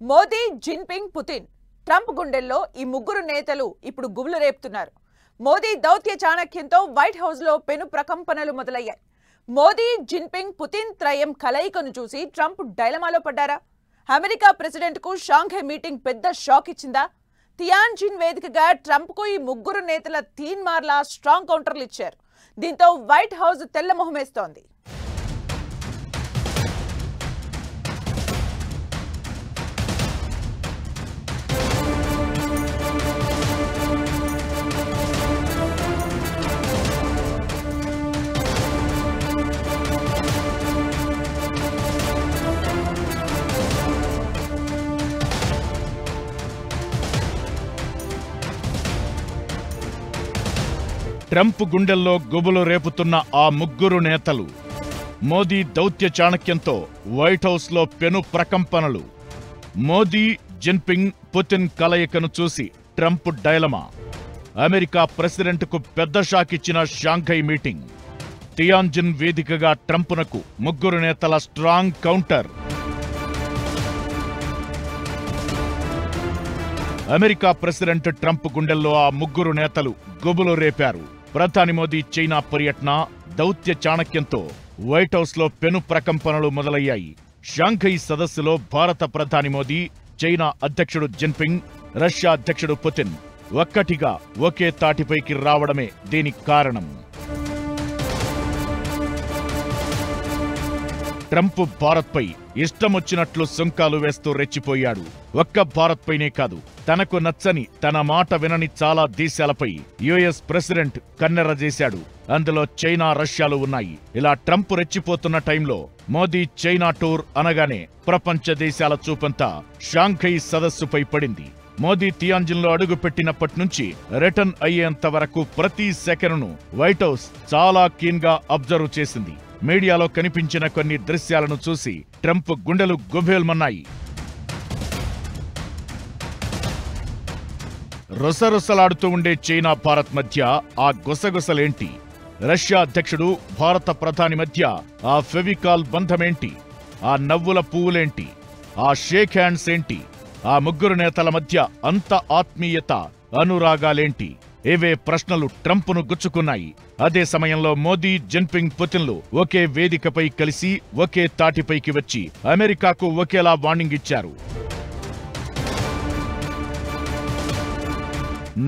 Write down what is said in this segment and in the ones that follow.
Modi, Jinping, Putin, Trump గుండెల్లో ఈ ముగ్గురు నేతలు ఇప్పుడు గుబులు రేపుతున్నారు. మోదీ దౌత్య చాణక్యంతో వైట్ హౌస్ లో పెను ప్రకంపనలు మొదలయ్యాయి. మోదీ, జిన్పింగ్, పుతిన్ త్రయం కలయికను చూసి ట్రంప్ డైలమాలో పడ్డారా? అమెరికా ప్రెసిడెంట్ కు షాంఘై మీటింగ్ పెద్ద షాక్ ఇచ్చిందా? తియాన్జిన్ వేదికగా ట్రంప్ కు ఈ ముగ్గురు నేతల తీన్మార్లా స్ట్రాంగ్ కౌంటర్లు ఇచ్చారు. దీంతో వైట్ హౌస్ తెల్లమొహమేస్తోంది. ట్రంప్ గుండెల్లో గుబులు రేపుతున్న ఆ ముగ్గురు నేతలు. మోదీ దౌత్య చాణక్యంతో వైట్ హౌస్లో పెను ప్రకంపనలు. మోదీ, జిన్పింగ్, పుతిన్ కలయికను చూసి ట్రంప్ డైలమా. అమెరికా ప్రెసిడెంట్కు పెద్ద షాక్ ఇచ్చిన షాంఘై మీటింగ్. తియాన్జిన్ వేదికగా ట్రంప్నకు ముగ్గురు నేతల strong counter. America president Trump గుండెల్లో ఆ ముగ్గురు నేతలు గుబులు రేపారు. ప్రధాని మోదీ చైనా పర్యటన, దౌత్య చాణక్యంతో వైట్ హౌస్ లో పెను ప్రకంపనలు మొదలయ్యాయి. షాంఘై సదస్సులో భారత ప్రధాని మోదీ, చైనా అధ్యక్షుడు జిన్పింగ్, రష్యా అధ్యక్షుడు పుతిన్ ఒక్కటిగా ఒకే తాటిపైకి రావడమే దీనికి కారణం. ట్రంప్ భారత్పై ఇష్టమొచ్చినట్లు సుంకాలు వేస్తూ రెచ్చిపోయాడు. ఒక్క భారత్పైనే కాదు, తనకు నచ్చని, తన మాట వినని చాలా దేశాలపై యుఎస్ ప్రెసిడెంట్ కన్నెర్ర చేశాడు. అందులో చైనా, రష్యాలు ఉన్నాయి. ఇలా ట్రంప్ రెచ్చిపోతున్న టైంలో మోదీ చైనా టూర్ అనగానే ప్రపంచ దేశాల చూపంతా షాంఘై సదస్సుపై పడింది. మోదీ తియాన్జిన్లో అడుగుపెట్టినప్పటి నుంచి రిటర్న్ అయ్యేంత వరకు ప్రతి సెకనును వైట్ హౌస్ చాలా కీన్గా అబ్జర్వ్ చేసింది. మీడియాలో కనిపించిన కొన్ని దృశ్యాలను చూసి ట్రంప్ గుండెలు గుబేల్మన్నాయి. రొసరొసలాడుతూ ఉండే చైనా, భారత్ మధ్య ఆ గుసగుసలేంటి? రష్యా అధ్యక్షుడు, భారత ప్రధాని మధ్య ఆ ఫెవికాల్ బంధమేంటి? ఆ నవ్వుల పువ్వులేంటి? ఆ షేక్ హ్యాండ్స్ ఏంటి? ఆ ముగ్గురు నేతల మధ్య అంత ఆత్మీయత, అనురాగాలేంటి? ఇవే ప్రశ్నలు ట్రంప్ను గుచ్చుకున్నాయి. అదే సమయంలో మోదీ, జిన్పింగ్, పుతిన్లు ఒకే వేదికపై కలిసి ఒకే తాటిపైకి వచ్చి అమెరికాకు ఒకేలా వార్నింగ్ ఇచ్చారు.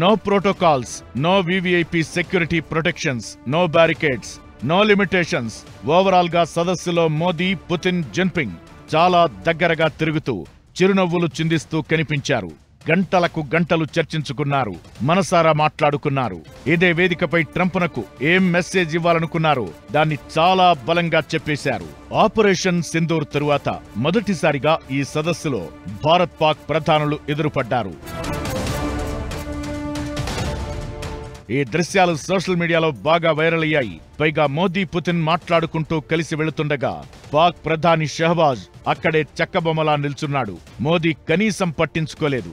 No protocols, no VVIP security protections, no barricades, no limitations. Overall గా సదస్సులో మోదీ, పుతిన్, జిన్పింగ్ చాలా దగ్గరగా తిరుగుతూ చిరునవ్వులు చిందిస్తూ కనిపించారు. గంటలకు గంటలు చర్చించుకున్నారు, మనసారా మాట్లాడుకున్నారు. ఇదే వేదికపై ట్రంప్నకు ఏం మెసేజ్ ఇవ్వాలనుకున్నారో దాన్ని చాలా బలంగా చెప్పేశారు. ఆపరేషన్ సింధూర్ తరువాత మొదటిసారిగా ఈ సదస్సులో భారత్, పాక్ ప్రధానులు ఎదురుపడ్డారు. ఈ దృశ్యాలు సోషల్ మీడియాలో బాగా వైరల్ అయ్యాయి. పైగా మోదీ, పుతిన్ మాట్లాడుకుంటూ కలిసి వెళుతుండగా పాక్ ప్రధాని షహబాజ్ అక్కడే చెక్కబొమ్మలా నిల్చున్నాడు. మోదీ కనీసం పట్టించుకోలేదు.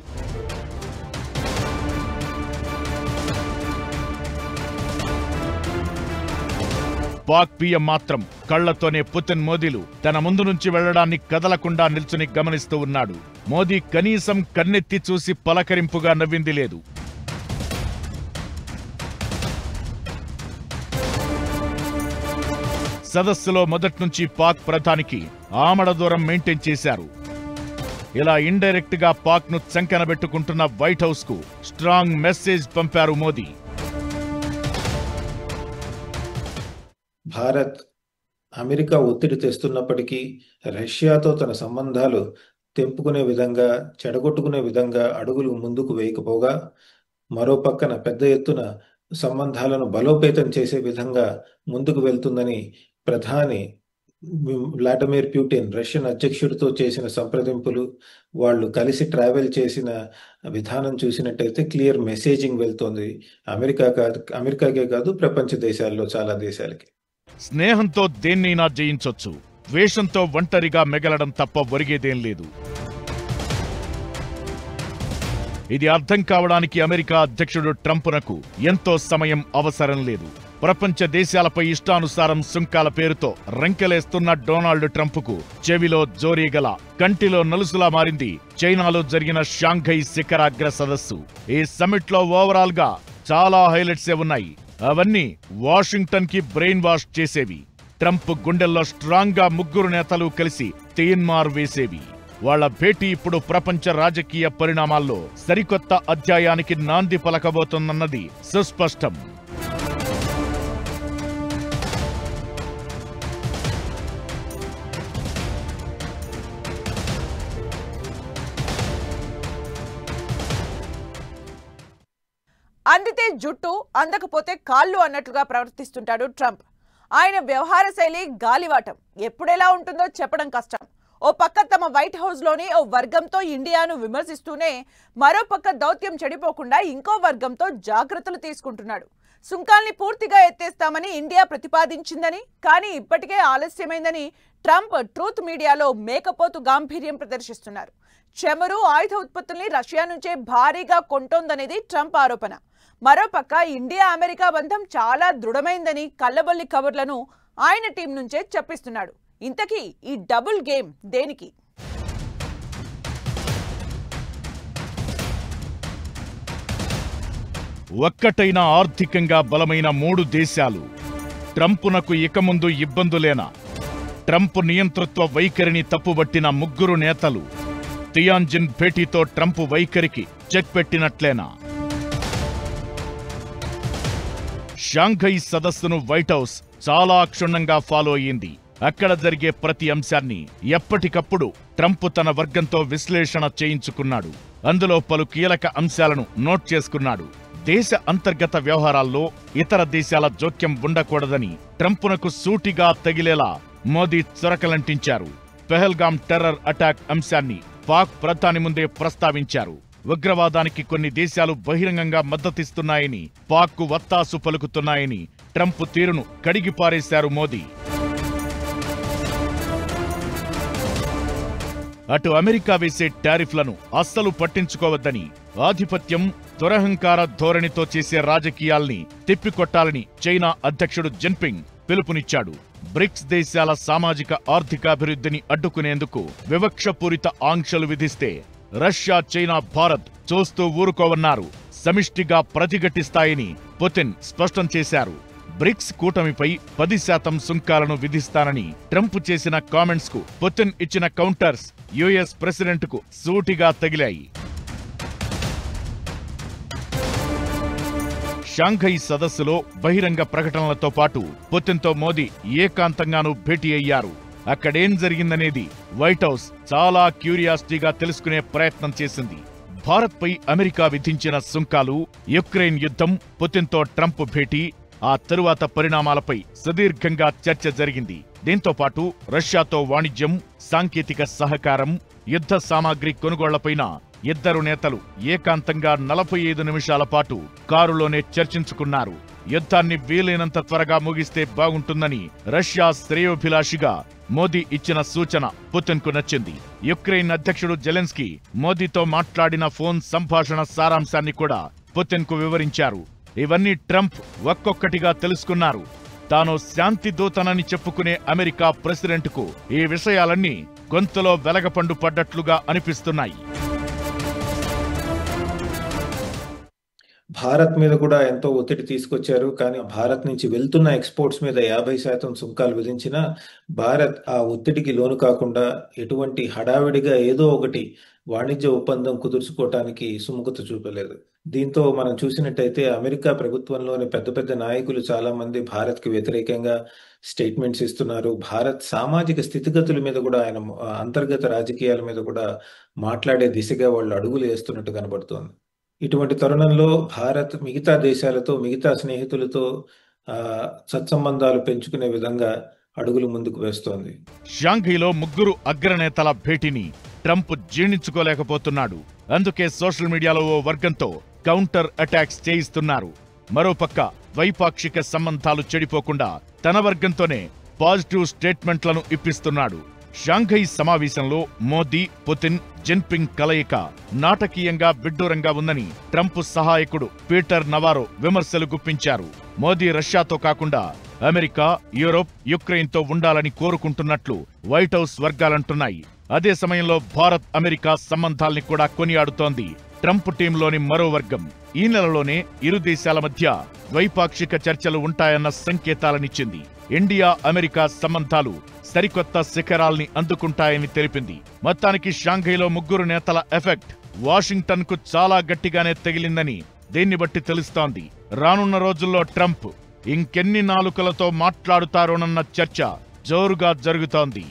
పాక్ పీఎం మాత్రం కళ్లతోనే పుతిన్, మోదీలు తన ముందు నుంచి వెళ్లడాన్ని కదలకుండా నిల్చుని గమనిస్తూ ఉన్నాడు. మోదీ కనీసం కన్నెత్తి చూసి పలకరింపుగా నవ్వింది లేదు. సదస్సులో మొదట్నుంచి పాక్ ప్రధానికి ఆమడ దూరం మెయింటైన్ చేశారు. ఇలా ఇండైరెక్ట్ గా పాక్ ను చంకనబెట్టుకుంటున్న వైట్ హౌస్ కు స్ట్రాంగ్ మెసేజ్ పంపారు మోదీ. భారత్ అమెరికా ఒత్తిడి తెస్తున్నప్పటికీ రష్యాతో తన సంబంధాలు తెంపుకునే విధంగా, చెడగొట్టుకునే విధంగా అడుగులు ముందుకు వేయకపోగా, మరో పక్కన పెద్ద ఎత్తున సంబంధాలను బలోపేతం చేసే విధంగా ముందుకు వెళ్తుందని ప్రధాని వ్లాడిమిర్ పుతిన్, రష్యన్ అధ్యక్షుడితో చేసిన సంప్రదింపులు, వాళ్ళు కలిసి ట్రావెల్ చేసిన విధానం చూసినట్టయితే క్లియర్ మెసేజింగ్ వెళ్తోంది. అమెరికాకే కాదు, ప్రపంచ దేశాల్లో చాలా దేశాలకి. స్నేహంతో దేన్నైనా జయించొచ్చు, ద్వేషంతో ఒంటరిగా మిగలడం తప్ప ఒరిగేదేం లేదు. ఇది అర్థం కావడానికి అమెరికా అధ్యక్షుడు ట్రంప్నకు ఎంతో సమయం అవసరం లేదు. ప్రపంచ దేశాలపై ఇష్టానుసారం సుంకాల పేరుతో రంకెలేస్తున్న డొనాల్డ్ ట్రంప్కు చెవిలో జోరీగల కంటిలో నలుసులా మారింది చైనాలో జరిగిన షాంఘై శిఖరాగ్ర సదస్సు. ఈ సమ్మిట్లో ఓవరాల్ గా చాలా హైలైట్సే ఉన్నాయి. అవన్నీ వాషింగ్టన్ కి బ్రెయిన్ వాష్ చేసేవి. ట్రంప్ గుండెల్లో స్ట్రాంగ్ గా ముగ్గురు నేతలు కలిసి తీన్మార్ వేసేవి. వాళ్ల భేటీ ఇప్పుడు ప్రపంచ రాజకీయ పరిణామాల్లో సరికొత్త అధ్యాయానికి నాంది పలకబోతోందన్నది సుస్పష్టం. అందితే జుట్టు, అందకపోతే కాళ్ళు అన్నట్లుగా ప్రవర్తిస్తుంటాడు ట్రంప్. ఆయన వ్యవహార శైలి గాలివాటం. ఎప్పుడెలా ఉంటుందో చెప్పడం కష్టం. ఓ పక్క తమ వైట్ హౌస్ లోని ఓ వర్గంతో ఇండియాను విమర్శిస్తూనే మరో పక్క దౌత్యం చెడిపోకుండా ఇంకో వర్గంతో జాగ్రత్తలు తీసుకుంటున్నాడు. సుంకాల్ని పూర్తిగా ఎత్తేస్తామని ఇండియా ప్రతిపాదించిందని, కానీ ఇప్పటికే ఆలస్యమైందని ట్రంప్ ట్రూత్ మీడియాలో మేకపోతు గాంభీర్యం ప్రదర్శిస్తున్నారు. చమురు, ఆయుధ ఉత్పత్తుల్ని రష్యా నుంచే భారీగా కొంటోందనేది ట్రంప్ ఆరోపణ. మరోపక్క ఇండియా అమెరికా బంధం చాలా దృఢమైందని కల్లబొల్లి కబుర్లను ఆయన టీం నుంచే చెప్పిస్తున్నాడు. ఇంతకీ ఈ డబుల్ గేమ్ దేనికి? ఒక్కటైన ఆర్థికంగా బలమైన 3 దేశాలు. ట్రంపునకు ఇక ముందు ఇబ్బందులేనా? ట్రంప్ నియంతృత్వ వైఖరిని తప్పుబట్టిన 3 నేతలు. తియాన్జిన్ భేటీతో ట్రంప్ వైఖరికి చెక్ పెట్టినట్లేనా? షాంఘై సదస్సును వైట్ హౌస్ చాలా క్షుణ్ణంగా ఫాలో అయ్యింది. అక్కడ జరిగే ప్రతి అంశాన్ని ఎప్పటికప్పుడు ట్రంప్ తన వర్గంతో విశ్లేషణ చేయించుకున్నాడు. అందులో పలు కీలక అంశాలను నోట్ చేసుకున్నాడు. దేశ అంతర్గత వ్యవహారాల్లో ఇతర దేశాల జోక్యం ఉండకూడదని ట్రంపునకు సూటిగా తగిలేలా మోదీ చొరకలంటించారు. పెహల్గాం టెర్రర్ అటాక్ అంశాన్ని పాక్ ప్రధాని ముందే ప్రస్తావించారు. ఉగ్రవాదానికి కొన్ని దేశాలు బహిరంగంగా మద్దతిస్తున్నాయని, పాక్కు వత్తాసు పలుకుతున్నాయని ట్రంప్ తీరును కడిగిపారేశారు మోదీ. అటు అమెరికా వేసే టారిఫ్లను అస్సలు పట్టించుకోవద్దని, ఆధిపత్యం, దురహంకార ధోరణితో చేసే రాజకీయాల్ని తిప్పికొట్టాలని చైనా అధ్యక్షుడు జిన్పింగ్ పిలుపునిచ్చాడు. బ్రిక్స్ దేశాల సామాజిక ఆర్థికాభివృద్ధిని అడ్డుకునేందుకు వివక్షపూరిత ఆంక్షలు విధిస్తే రష్యా, చైనా, భారత్ చూస్తూ ఊరుకోవన్నారు. సమిష్టిగా ప్రతిఘటిస్తాయని పుతిన్ స్పష్టం చేశారు. బ్రిక్స్ కూటమిపై 10% సుంకాలను విధిస్తానని ట్రంప్ చేసిన కామెంట్స్ కు పుతిన్ ఇచ్చిన కౌంటర్స్ యుఎస్ ప్రెసిడెంట్ కు సూటిగా తగిలాయి. షాంఘై సదస్సులో బహిరంగ ప్రకటనలతో పాటు పుతిన్తో మోదీ ఏకాంతంగానూ భేటీ అయ్యారు. అక్కడేం జరిగిందనేది వైట్ హౌస్ చాలా క్యూరియాసిటీగా తెలుసుకునే ప్రయత్నం చేసింది. భారత్పై అమెరికా విధించిన సుంకాలు, యుక్రెయిన్ యుద్ధం, పుతిన్తో ట్రంప్ భేటీ, ఆ తరువాత పరిణామాలపై సుదీర్ఘంగా చర్చ జరిగింది. దీంతో పాటు రష్యాతో వాణిజ్యం, సాంకేతిక సహకారం, యుద్ధ సామాగ్రి కొనుగోళ్లపైన ఇద్దరు నేతలు ఏకాంతంగా 45 నిమిషాల పాటు కారులోనే చర్చించుకున్నారు. యుద్ధాన్ని వీలైనంత త్వరగా ముగిస్తే బాగుంటుందని రష్యా శ్రేయోభిలాషిగా మోదీ ఇచ్చిన సూచన పుతిన్కు నచ్చింది. యుక్రెయిన్ అధ్యక్షుడు జెలెన్స్కీ మోదీతో మాట్లాడిన ఫోన్ సంభాషణ సారాంశాన్ని కూడా పుతిన్కు వివరించారు. ఇవన్నీ ట్రంప్ ఒక్కొక్కటిగా తెలుసుకున్నారు. తాను శాంతి దూతనని చెప్పుకునే అమెరికా ప్రెసిడెంట్కు ఈ విషయాలన్నీ గొంతులో వెలగపండు పడ్డట్లుగా అనిపిస్తున్నాయి. భారత్ మీద కూడా ఎంతో ఒత్తిడి తీసుకొచ్చారు. కానీ భారత్ నుంచి వెళ్తున్న ఎక్స్పోర్ట్స్ మీద 50% సుంకాలు విధించినా భారత్ ఆ ఒత్తిడికి లోను కాకుండా ఎటువంటి హడావిడిగా ఏదో ఒకటి వాణిజ్య ఒప్పందం కుదుర్చుకోవటానికి సుముఖత చూపలేదు. దీంతో మనం చూసినట్టయితే అమెరికా ప్రభుత్వంలోని పెద్ద పెద్ద నాయకులు చాలా మంది భారత్కి వ్యతిరేకంగా స్టేట్మెంట్స్ ఇస్తున్నారు. భారత్ సామాజిక స్థితిగతుల మీద కూడా, ఆయన అంతర్గత రాజకీయాల మీద కూడా మాట్లాడే దిశగా వాళ్ళు అడుగులు వేస్తున్నట్టు కనబడుతోంది. ఇటువంటి తరుణంలో భారత్ మిగతా దేశాలతో, మిగతా స్నేహితులతో సత్సంబంధాలు పెంచుకునే విధంగా అడుగులు ముందుకు వేస్తోంది. షాంఘైలో 3 అగ్రనేతల భేటీని ట్రంప్ జీర్ణించుకోలేకపోతున్నాడు. అందుకే సోషల్ మీడియాలో ఓ వర్గంతో కౌంటర్ అటాక్స్ చేయిస్తున్నారు. మరోపక్క ద్వైపాక్షిక సంబంధాలు చెడిపోకుండా తన వర్గంతోనే పాజిటివ్ స్టేట్మెంట్లను ఇప్పిస్తున్నాడు. షాంఘై సమావేశంలో మోదీ, పుతిన్, జిన్పింగ్ కలయిక నాటకీయంగా విడ్డూరంగా ఉందని ట్రంప్ సహాయకుడు పీటర్ నవారో విమర్శలు గుప్పించారు. మోదీ రష్యాతో కాకుండా అమెరికా, యూరోప్, యుక్రెయిన్తో ఉండాలని కోరుకుంటున్నట్లు వైట్ హౌస్ వర్గాలంటున్నాయి. అదే సమయంలో భారత్, అమెరికా సంబంధాల్ని కూడా కొనియాడుతోంది ట్రంప్ టీంలోని మరో వర్గం. ఈ నెలలోనే ఇరు దేశాల మధ్య ద్వైపాక్షిక చర్చలు ఉంటాయన్న సంకేతాలనిచ్చింది. ఇండియా, అమెరికా సంబంధాలు సరికొత్త శిఖరాల్ని అందుకుంటాయని తెలిపింది. మొత్తానికి షాంఘైలో ముగ్గురు నేతల ఎఫెక్ట్ వాషింగ్టన్ కు చాలా గట్టిగానే తగిలిందని దీన్ని బట్టి తెలుస్తోంది. రానున్న రోజుల్లో ట్రంప్ ఇంకెన్ని నాలుకలతో మాట్లాడుతారోనన్న చర్చ జోరుగా జరుగుతోంది.